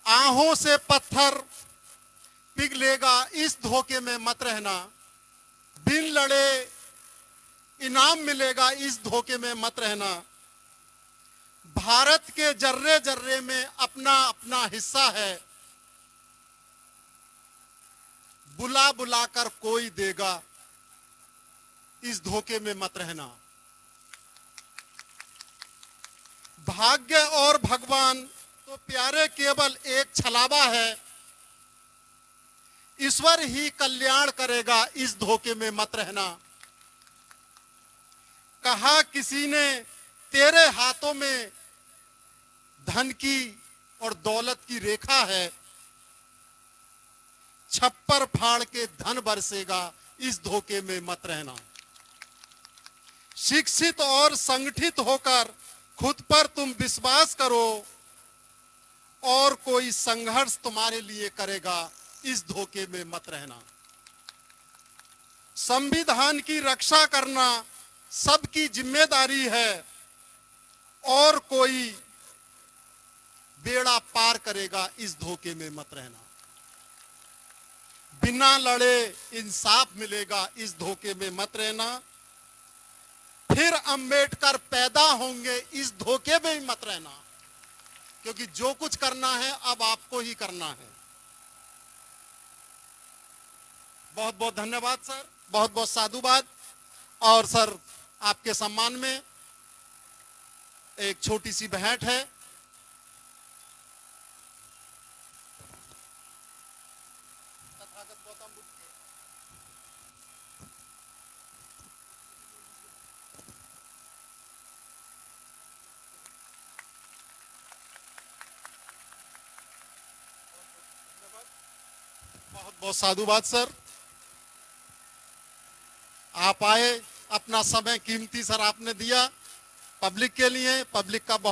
आहों से पत्थर पिघलेगा, इस धोखे में मत रहना। बिन लड़े इनाम मिलेगा, इस धोखे में मत रहना। भारत के जर्रे जर्रे में अपना अपना हिस्सा है, बुला बुला कर कोई देगा, इस धोखे में मत रहना। भाग्य और भगवान तो प्यारे केवल एक छलावा है, ईश्वर ही कल्याण करेगा, इस धोखे में मत रहना। कहा किसी ने तेरे हाथों में धन की और दौलत की रेखा है, छप्पर फाड़ के धन बरसेगा, इस धोखे में मत रहना। शिक्षित और संगठित होकर खुद पर तुम विश्वास करो, और कोई संघर्ष तुम्हारे लिए करेगा, इस धोखे में मत रहना। संविधान की रक्षा करना सबकी जिम्मेदारी है, और कोई बेड़ा पार करेगा, इस धोखे में मत रहना। बिना लड़े इंसाफ मिलेगा, इस धोखे में मत रहना। फिर अंबेडकर पैदा होंगे, इस धोखे में ही मत रहना, क्योंकि जो कुछ करना है अब आपको ही करना है। बहुत बहुत धन्यवाद सर, बहुत बहुत साधुवाद। और सर, आपके सम्मान में एक छोटी सी भेंट है। तथागत गौतम बुद्ध की। बहुत बहुत साधुवाद सर, आप आए, अपना समय कीमती सर आपने दिया पब्लिक के लिए। पब्लिक का बहुत